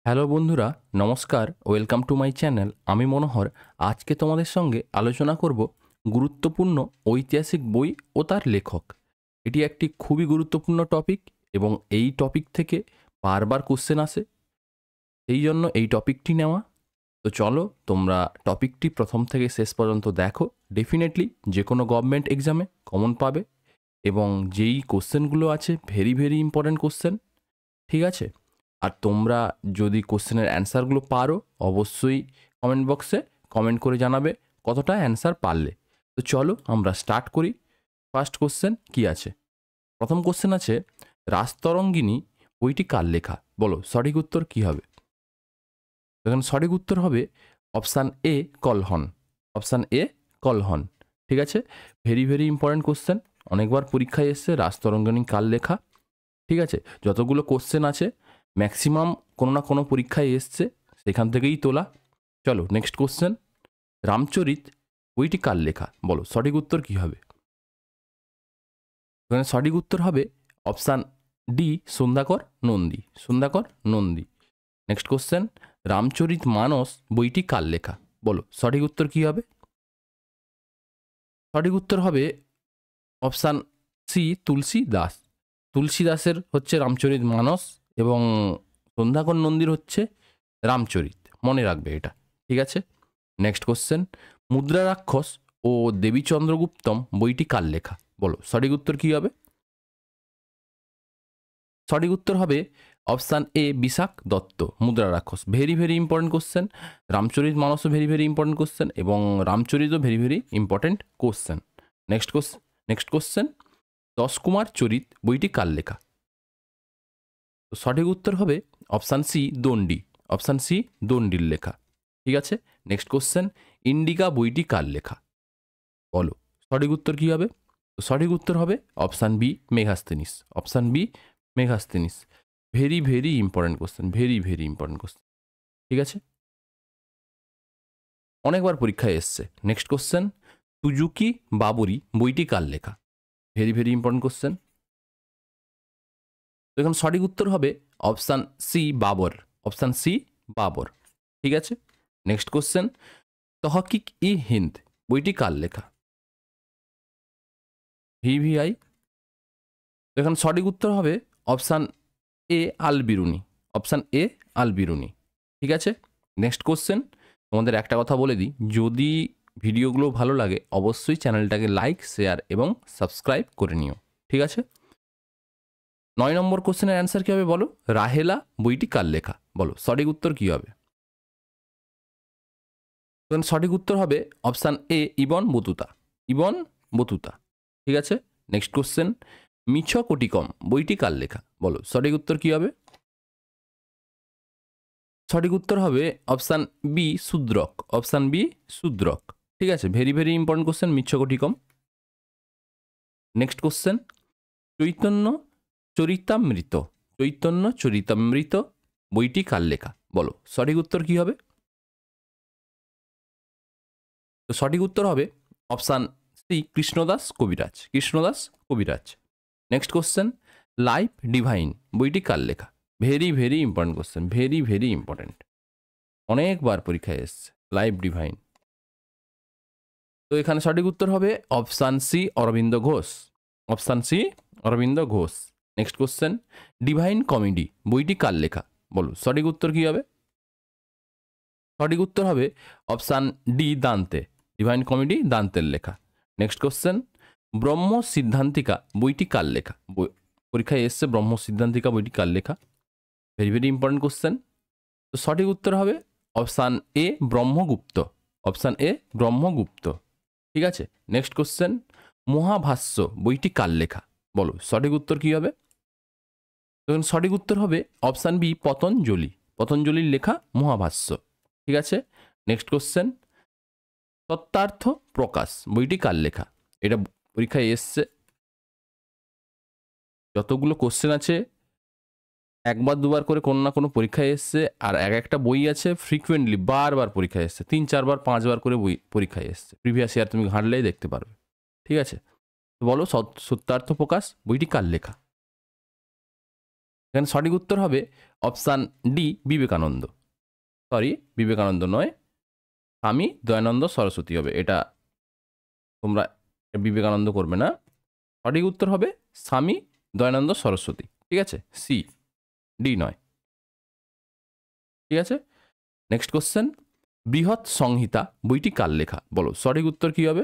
Hello বন্ধুরা, নমস্কার। Welcome to my channel. আমি মনোহর। আজকে তোমাদের সঙ্গে আলোচনা করব গুরুত্বপূর্ণ ঐতিহাসিক বই ও তার লেখক। এটি একটি খুবই গুরুত্বপূর্ণ টপিক এবং এই টপিক থেকে বারবার কোশ্চেন আসে, সেই জন্য এই টপিকটি নেওয়া। তো চলো তোমরা টপিকটি প্রথম থেকে শেষ পর্যন্ত দেখো। ডেফিনেটলি যে কোনো গভর্নমেন্ট এক্সামে কমন পাবে এবং যেই কোশ্চেনগুলো আছে ভেরি ভেরি ইম্পর্ট্যান্ট কোশ্চেন। ঠিক আছে? আর তোমরা যদি কোশ্চেনের অ্যান্সারগুলো পারো, অবশ্যই কমেন্ট বক্সে কমেন্ট করে জানাবে কতটা অ্যান্সার পারলে। তো চলো আমরা স্টার্ট করি। ফার্স্ট কোশ্চেন কি আছে? প্রথম কোশ্চেন আছে, রাজতরঙ্গিনী বইটি কার লেখা? বলো সঠিক উত্তর কি হবে? এখানে সঠিক উত্তর হবে option A Kalhana. Option A Kalhana. ঠিক আছে? ভেরি ভেরি ইম্পর্ট্যান্ট কোশ্চেন, অনেকবার পরীক্ষায় এসছে রাজতরঙ্গিনী কার লেখা। ঠিক আছে? যতগুলো কোশ্চেন আছে ম্যাক্সিমাম কোনো না কোনো পরীক্ষায় এসছে, সেখান থেকেই তোলা। চলো নেক্সট কোশ্চেন, রামচরিত বইটি কার লেখা? বলো সঠিক উত্তর কি হবে? এখানে সঠিক উত্তর হবে option D Sandhyakar Nandi. Sandhyakar Nandi. Next question, Ramcharit Manas বইটি কার লেখা? বলো সঠিক উত্তর কি হবে? সঠিক উত্তর হবে অপশান সি তুলসী দাস। তুলসী দাসের হচ্ছে রামচরিত মানস এবং সন্ধ্যাকর নন্দীর হচ্ছে রামচরিত। মনে রাখবে এটা। ঠিক আছে? নেক্সট কোশ্চেন, মুদ্রা রাক্ষস ও দেবী চন্দ্রগুপ্তম বইটি কার লেখা? বলো সঠিক উত্তর কি হবে? সঠিক উত্তর হবে অপশান এ Bishakh Dutta. Mudrarakshasa very very important question. Ramcharit মানসও ভেরি ভেরি ইম্পর্টেন্ট কোশ্চেন এবং রামচরিতও very very important question. Next question, Dashakumaracharita বইটি কার লেখা? তো সঠিক উত্তর হবে option C Dandi. Option C দণ্ডির লেখা। ঠিক আছে? নেক্সট কোশ্চেন, ইন্ডিকা বইটি কার লেখা? বলো সঠিক উত্তর কি হবে? তো সঠিক উত্তর হবে option B Megasthenes. Option B Megasthenes. Very very important question, very very important question. ঠিক আছে? অনেকবার পরীক্ষায় এসছে। নেক্সট কোশ্চেন, সুজুকি বাবরি বইটি কার লেখা? Very very important question. তো এখন সঠিক উত্তর হবে option C Babur. Option C Babur. ঠিক আছে? নেক্সট কোশ্চেন, তহকিক ই হিন্দ বইটি কার লেখা? ভিভিআই। এখন সঠিক উত্তর হবে option A Al বিরুনি। Option A আল বিরুনি। ঠিক আছে? নেক্সট কোশ্চেন, তোমাদের একটা কথা বলে দিই, যদি ভিডিওগুলো ভালো লাগে অবশ্যই চ্যানেলটাকে লাইক শেয়ার এবং সাবস্ক্রাইব করে নিও। ঠিক আছে? 9 নম্বর কোশ্চেনের অ্যান্সার কী হবে বলো? রাহেলা বইটি কার লেখা? বলো সঠিক উত্তর কী হবে? তখন সঠিক উত্তর হবে অপশান এ ইবন বতুতা। Ibn Battuta. ঠিক আছে? নেক্সট কোশ্চেন, মিছকটিকম বইটি কার লেখা? বলো সঠিক উত্তর কী হবে? সঠিক উত্তর হবে option B Shudraka. Option B Shudraka. ঠিক আছে? Very very important question Mrichchhakatikam. Next question, Chaitanya Charitamrita. Chaitanya Charitamrita বইটি কার লেখা? বলো সঠিক উত্তর কি হবে? তো সঠিক উত্তর হবে অপশান সি কৃষ্ণদাস কবিরাজ। কৃষ্ণদাস কবিরাজ। নেক্সট কোশ্চেন, লাইফ ডিভাইন বইটি কার লেখা? Very very important question, very very important, অনেকবার পরীক্ষায় এসছে লাইফ ডিভাইন। তো এখানে সঠিক উত্তর হবে option C Aurobindo Ghosh. Option C Aurobindo Ghosh. Next question, Divine Comedy বইটি কার লেখা? বলো সঠিক উত্তর কি হবে? সঠিক উত্তর হবে option D Dante. Divine Comedy দান্তের লেখা। নেক্সট কোশ্চেন, ব্রহ্ম সিদ্ধান্তিকা বইটি কার লেখা? পরীক্ষায় এসছে ব্রহ্ম সিদ্ধান্তিকা বইটি কার লেখা? Very very important question. তো সঠিক উত্তর হবে option A Brahmagupta. Option A Brahmagupta. ঠিক আছে? নেক্সট কোশ্চেন, মহাভাষ্য বইটি কার লেখা? বলো সঠিক উত্তর কি হবে? তখন সঠিক উত্তর হবে অপশান বি পতঞ্জলি। পতঞ্জলির লেখা মহাভাষ্য। ঠিক আছে? নেক্সট কোশ্চেন, তত্ত্বার্থ প্রকাশ বইটি কার লেখা? এটা পরীক্ষায় এসছে। যতগুলো কোশ্চেন আছে একবার দুবার করে কোনো না কোনো পরীক্ষায় এসছে, আর এক একটা বই আছে ফ্রিকুয়েন্টলি বারবার পরীক্ষায় এসছে, 3-4 বার 5 বার করে বই পরীক্ষায় এসছে। প্রিভিয়াস ইয়ার তুমি ঘাঁটলেই দেখতে পারবে। ঠিক আছে? বলো সত্যার্থ প্রকাশ বইটি কার লেখা? এখানে সঠিক উত্তর হবে option D Vivekananda. Sorry, Vivekananda নয়, স্বামী দয়ানন্দ সরস্বতী হবে। এটা তোমরা বিবেকানন্দ করবে না, সঠিক উত্তর হবে স্বামী দয়ানন্দ সরস্বতী। ঠিক আছে, সি, ডি নয়। ঠিক আছে, নেক্সট কোশ্চেন, বৃহৎ সংহিতা বইটি কার লেখা? বলো সঠিক উত্তর কি হবে?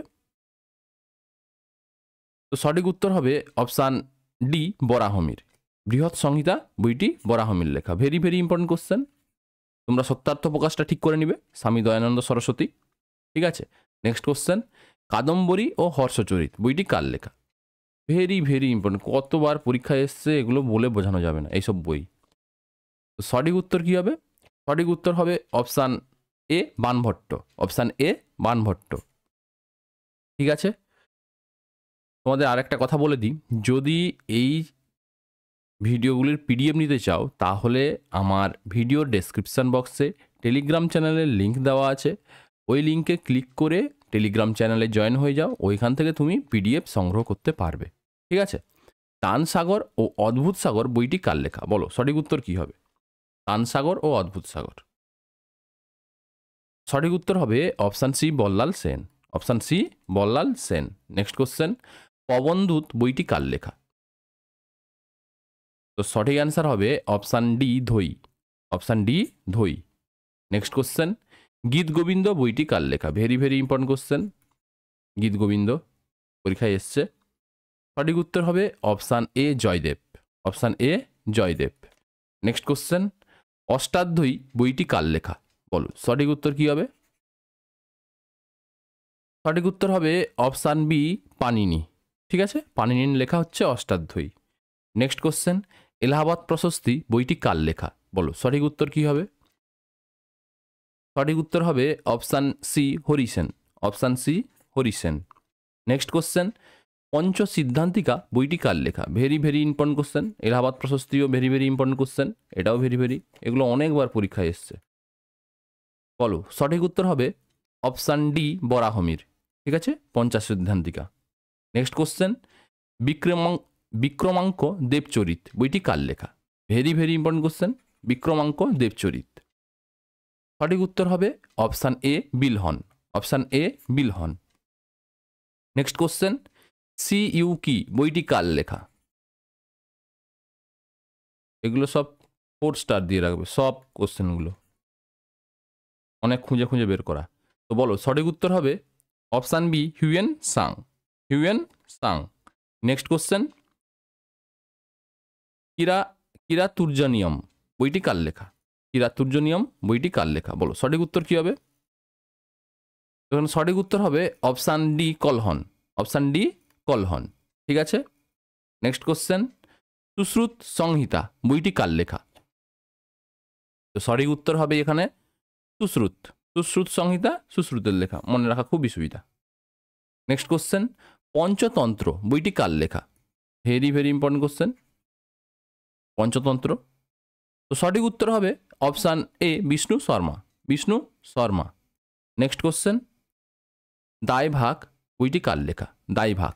তো সঠিক উত্তর হবে অপশান ডি বরাহমির। বৃহৎ সংহিতা বইটি বরাহমির লেখা। ভেরি ভেরি ইম্পর্টেন্ট কোশ্চেন, তোমরা সত্যার্থ প্রকাশটা ঠিক করে নিবে, স্বামী দয়ানন্দ সরস্বতী। ঠিক আছে, নেক্সট কোশ্চেন, কাদম্বরী ও হর্ষচরিত বইটি কার লেখা? ভেরি ভেরি ইম্পর্টেন্ট, কতবার পরীক্ষায় এসছে, এগুলো বলে বোঝানো যাবে না এইসব বই। তো সঠিক উত্তর কি হবে? সঠিক উত্তর হবে option A Banabhatta. Option A Banabhatta. ঠিক আছে, তোমাদের আরেকটা কথা বলে দিই, যদি এই ভিডিওগুলির পিডিএফ নিতে চাও তাহলে আমার ভিডিও ডেসক্রিপশান বক্সে টেলিগ্রাম চ্যানেলের লিঙ্ক দেওয়া আছে, ওই লিঙ্কে ক্লিক করে টেলিগ্রাম চ্যানেলে জয়েন হয়ে যাও, ওইখান থেকে তুমি পিডিএফ সংগ্রহ করতে পারবে। ঠিক আছে, টান সাগর ও অদ্ভুত সাগর বইটি কার লেখা? বলো সঠিক উত্তর কি হবে? টান সাগর ও অদ্ভুত সাগর, সঠিক উত্তর হবে option C Ballal Sen. Option C Ballal Sen. Next question, Pavanaduta বইটি কার লেখা? তো সঠিক অ্যান্সার হবে option D Dhoyi. Option D Dhoyi. Next question, Gita Govinda বইটি কার লেখা? Very very important question, Gita Govinda পরীক্ষায় এসছে। সঠিক উত্তর হবে option A Jayadev. Option A Jayadev. Next question, Ashtadhyayi বইটি কার লেখা? বলো সঠিক উত্তর কি হবে? সঠিক উত্তর হবে অপশান বি পানিনি। ঠিক আছে, পানিনির লেখা হচ্ছে অষ্টাধ্যায়ী। নেক্সট কোশ্চেন, এলাহাবাদ প্রশস্তি বইটি কার লেখা? বলো সঠিক উত্তর কি হবে? সঠিক উত্তর হবে option C Harisena. Option C Harisena. Next question, Pancha Siddhantika বইটি কার লেখা? Very very important question, Allahabad প্রশস্তিও ভেরি ভেরি ইম্পর্টেন্ট কোশ্চেন, এটাও ভেরি ভেরি, এগুলো অনেকবার পরীক্ষায় এসছে। বলো সঠিক উত্তর হবে অপশান ডি বরাহমির। ঠিক আছে, পঞ্চাশ সিদ্ধান্তিকা। নেক্সট কোশ্চেন, বিক্রমাঙ্ক দেবচরিত বইটি কার লেখা? Very very important question, Vikramanka Devacharita. সঠিক উত্তর হবে option A Bilhana. Option A Bilhana. Next question, Si Yu Ki বইটি কার লেখা? এগুলো সব 4 স্টার দিয়ে রাখবে, সব কোশ্চেনগুলো অনেক খুঁজে খুঁজে বের করা। তো বলো সঠিক উত্তর হবে option B Hiuen Tsang. Hiuen Tsang. Next question, Kiratarjuniyam বইটি কার লেখা? কিরাতুর্জনিয়ম বইটি কার লেখা? বলো সঠিক উত্তর কি হবে? তখন সঠিক উত্তর হবে option D Kalhana. Option D Kalhana. ঠিক আছে, নেক্সট কোশ্চেন, সুশ্রুত সংহিতা বইটি কার লেখা? তো সঠিক উত্তর হবে এখানে সুশ্রুত। সুশ্রুত সংহিতা সুশ্রুতের লেখা, মনে রাখা খুবই সুবিধা। নেক্সট কোশ্চেন, পঞ্চতন্ত্র বইটি কার লেখা? Very very important question, Panchatantra. তো সঠিক উত্তর হবে option A Vishnu Sharma. Vishnu Sharma. Next question, Dayabhaga বইটি কার লেখা? দায়ভাগ।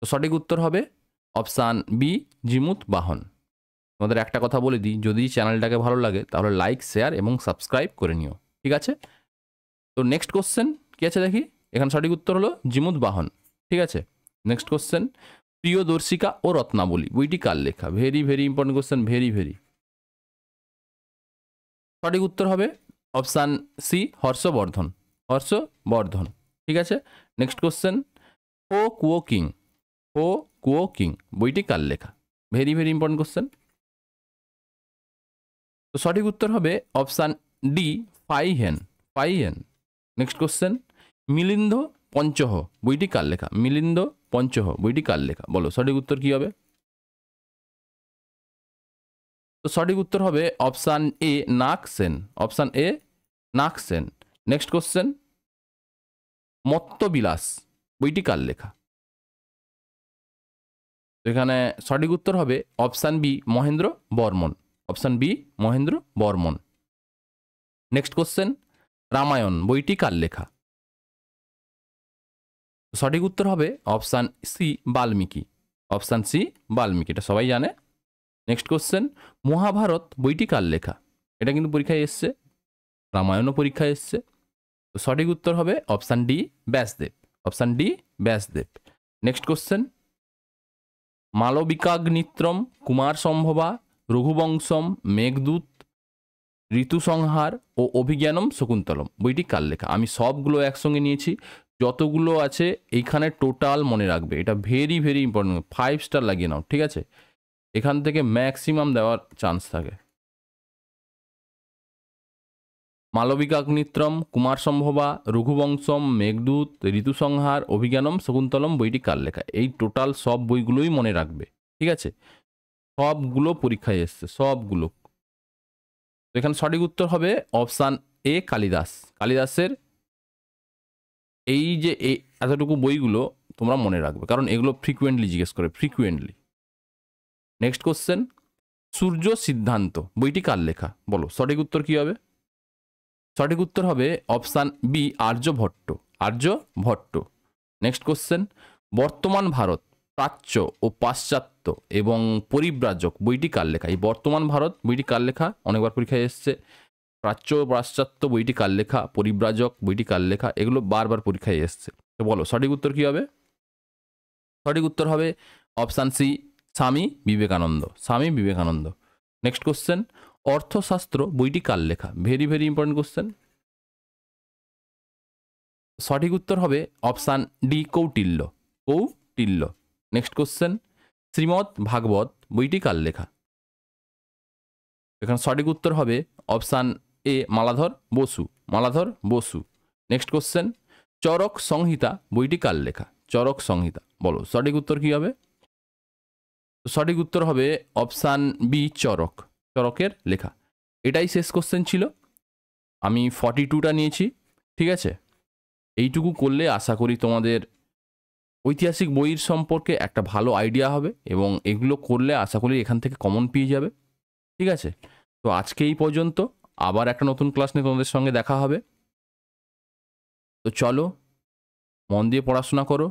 তো সঠিক উত্তর হবে অপশান বি জিমুত বাহন। তোমাদের একটা কথা বলে দিই, যদি চ্যানেলটাকে ভালো লাগে তাহলে লাইক শেয়ার এবং সাবস্ক্রাইব করে নিও। ঠিক আছে, তো নেক্সট কোশ্চেন কি আছে দেখি। এখানে সঠিক উত্তর হলো জিমুত বাহন। ঠিক আছে, নেক্সট কোশ্চেন, প্রিয়দর্শিকা ও রত্নাবলী বইটি কার লেখা? Very very important question, very very. সঠিক উত্তর হবে অপশান সি হর্ষবর্ধন। হর্ষবর্ধন। ঠিক আছে, নেক্সট কোশ্চেন, ও কুও কিং। ও কুও কিং বইটি কার লেখা? Very very important question. তো সঠিক উত্তর হবে option D Fahien. Fahien. Next question, Milinda Panha বইটি কার লেখা? মিলিন্দ পঞ্চহ বইটি কার লেখা? বলো সঠিক উত্তর কি হবে? তো সঠিক উত্তর হবে option A Nagasena. Option A Nagasena. Next question, Mattavilasa বইটি কার লেখা? তো এখানে সঠিক উত্তর হবে option B Mahendra Varman. Option B Mahendra Varman. Next question, Ramayana বইটি কার লেখা? সঠিক উত্তর হবে option C Valmiki. Option C Valmiki, এটা সবাই জানে, নেক্সট কোশ্চেন, মহাভারত বইটি কার লেখা? এটা কিন্তু পরীক্ষায় এসছে, রামায়ণও পরীক্ষায় এসছে। তো সঠিক উত্তর হবে option D, Vyasadeva. Option D, Vyasadeva. Next question, Malavikagnimitram, Kumarasambhava, Raghuvamsham, Meghaduta, Ritusamhara ও অভিজ্ঞানম শকুন্তলম বইটি কার লেখা? আমি সবগুলো একসঙ্গে নিয়েছি, যতগুলো আছে এইখানে টোটাল মনে রাখবে। এটা ভেরি ভেরি ইম্পর্টেন্ট, 5 স্টার লাগিয়ে নাও, ঠিক আছে? এখান থেকে ম্যাক্সিমাম দেওয়ার চান্স থাকে। মালবিকাগ্নিত্রম, কুমার সম্ভবা, রঘুবংশম, মেঘদূত, ঋতুসংহার, অভিজ্ঞানম শকুন্তলম বইটি কার লেখা? এই টোটাল সব বইগুলোই মনে রাখবে, ঠিক আছে? সবগুলো পরীক্ষায় এসছে, সবগুলো। তো এখানে সঠিক উত্তর হবে অপশান এ, কালিদাস। কালিদাসের এই যে এই এতটুকু বইগুলো তোমরা মনে রাখবে, কারণ এগুলো ফ্রিকুয়েন্টলি জিজ্ঞেস করে, ফ্রিকুয়েন্টলি। নেক্সট কোশ্চেন, সূর্য সিদ্ধান্ত বইটি কার লেখা? বলো সঠিক উত্তর কি হবে? সঠিক উত্তর হবে option B, Aryabhata. Aryabhata. Next question, বর্তমান ভারত, প্রাচ্য ও পাশ্চাত্য এবং পরিব্রাজক বইটি কার লেখা? এই বর্তমান ভারত বইটি কার লেখা? অনেকবার পরীক্ষায় এসছে। প্রাচ্য ও পাশ্চাত্য বইটি কার লেখা? পরিব্রাজক বইটি কার লেখা? এগুলো বারবার পরীক্ষায় এসছে। তো বলো সঠিক উত্তর কি হবে? সঠিক উত্তর হবে option C, Swami Vivekananda. Swami Vivekananda. Next question, অর্থশাস্ত্র বইটি কার লেখা? Very very important question. সঠিক উত্তর হবে option D, Kautilya. Kautilya. Next question, Shrimad Bhagavata বইটি কার লেখা? এখানে সঠিক উত্তর হবে option A, Maladhar Basu. Maladhar Basu. Next question, Charaka Samhita বইটি কার লেখা? চরক সংহিতা। বলো সঠিক উত্তর কি হবে? সঠিক উত্তর হবে অপশান বি, চরক। চরকের লেখা। এটাই শেষ কোশ্চেন ছিল। আমি 42টা নিয়েছি, ঠিক আছে? এইটুকু করলে আশা করি তোমাদের ঐতিহাসিক বইয়ের সম্পর্কে একটা ভালো আইডিয়া হবে, এবং এগুলো করলে আশা করি এখান থেকে কমন পেয়ে যাবে, ঠিক আছে? তো আজকে এই পর্যন্ত, আবার একটা নতুন ক্লাস নিয়ে তোমাদের সঙ্গে দেখা হবে। তো চলো, মন দিয়ে পড়াশোনা করো,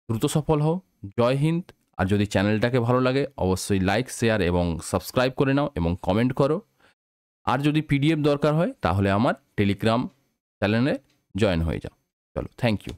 দ্রুত সফল হও। জয় হিন্দ। আর যদি চ্যানেলটাকে ভালো লাগে অবশ্যই লাইক, শেয়ার এবং সাবস্ক্রাইব করে নাও এবং কমেন্ট করো। আর যদি পিডিএফ দরকার হয় তাহলে আমার টেলিগ্রাম চ্যানেলে জয়েন হয়ে যাও। চলো, থ্যাংক ইউ।